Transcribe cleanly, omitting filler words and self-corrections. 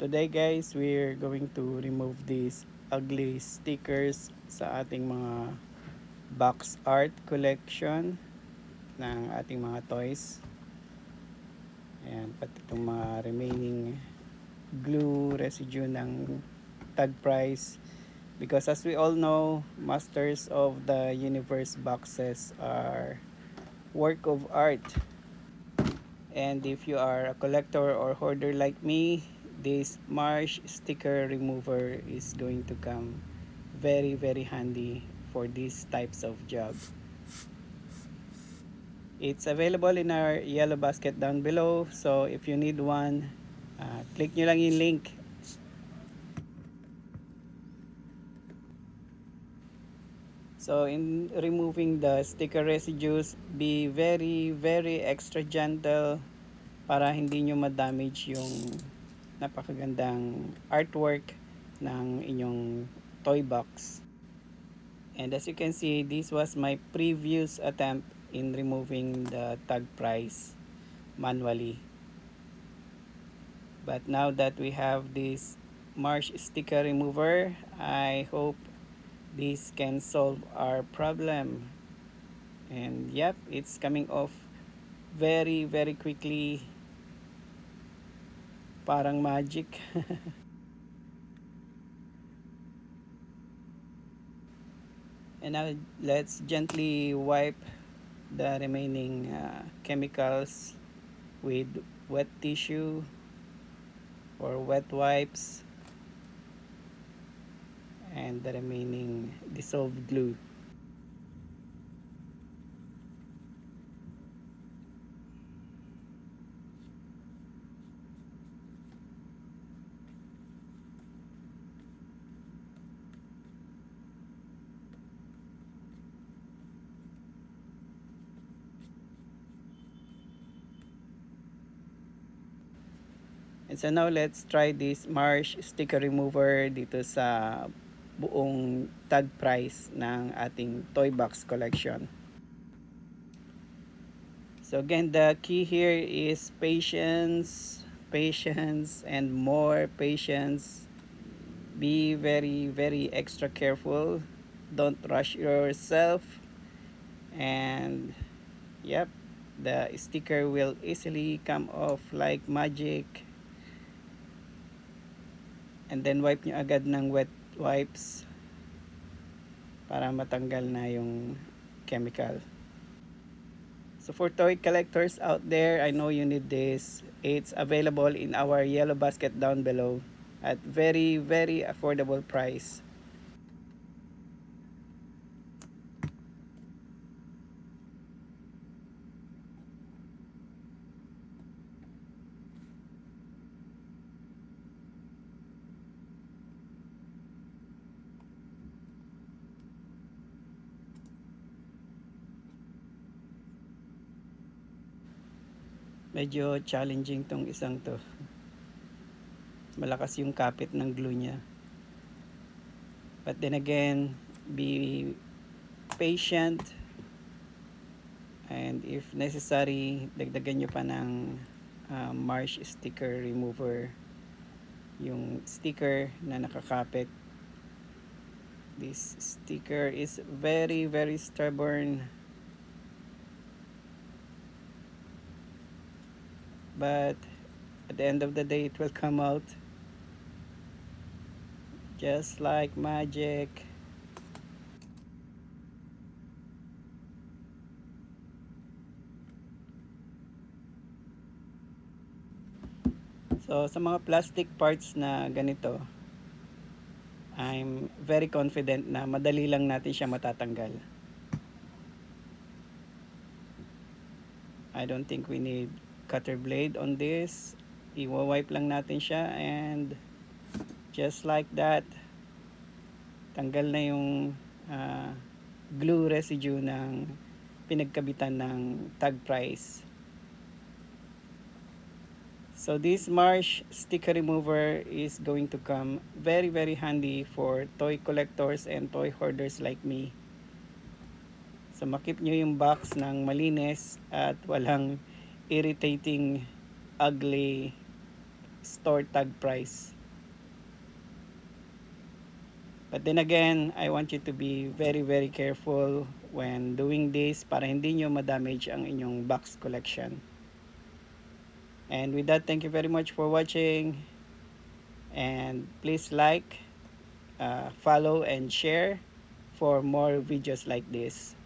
today guys, we're going to remove these ugly stickers sa ating mga box art collection ng ating mga toys. Ayan, pati itong mga remaining glue residue ng tag price. Because as we all know, Masters of the Universe boxes are work of art. And if you are a collector or hoarder like me, this Marsh sticker remover is going to come very handy for these types of job. It's available in our yellow basket down below, so if you need one, click nyo lang yung link. So in removing the sticker residues, be very extra gentle para hindi nyo ma-damage yung napakagandang artwork ng inyong toy box. And as you can see, this was my previous attempt in removing the tag price manually. But now that we have this Marsh sticker remover, I hope this can solve our problem. And yep, it's coming off very quickly, parang magic. And now let's gently wipe the remaining chemicals with wet tissue or wet wipes and the remaining dissolved glue. And so now let's try this Marsh sticker remover dito sa buong tag price ng ating toy box collection. So again, the key here is patience and more patience. Be very extra careful. Don't rush yourself. And yep, the sticker will easily come off like magic. And then wipe nyo agad ng wet wipes para matanggal na yung chemical. So for toy collectors out there, I know you need this. It's available in our yellow basket down below at very affordable price. Medyo challenging tong isang to. Malakas yung kapit ng glue niya. But then again, be patient. And if necessary, dagdagan nyo pa ng Marsh sticker remover. Yung sticker na nakakapit. This sticker is very stubborn. But at the end of the day, it will come out just like magic. So sa mga plastic parts na ganito, I'm very confident na madali lang natin siya matatanggal. I don't think we need cutter blade on this. I-wipe lang natin siya and just like that, tanggal na yung glue residue ng pinagkabitan ng tag price. So this Marsh sticker remover is going to come very handy for toy collectors and toy hoarders like me. So makip nyo yung box ng malinis at walang irritating, ugly store tag price. But then again, I want you to be very very careful when doing this para hindi nyo ma-damage ang inyong box collection. And with that, thank you very much for watching. And please like, follow, and share for more videos like this.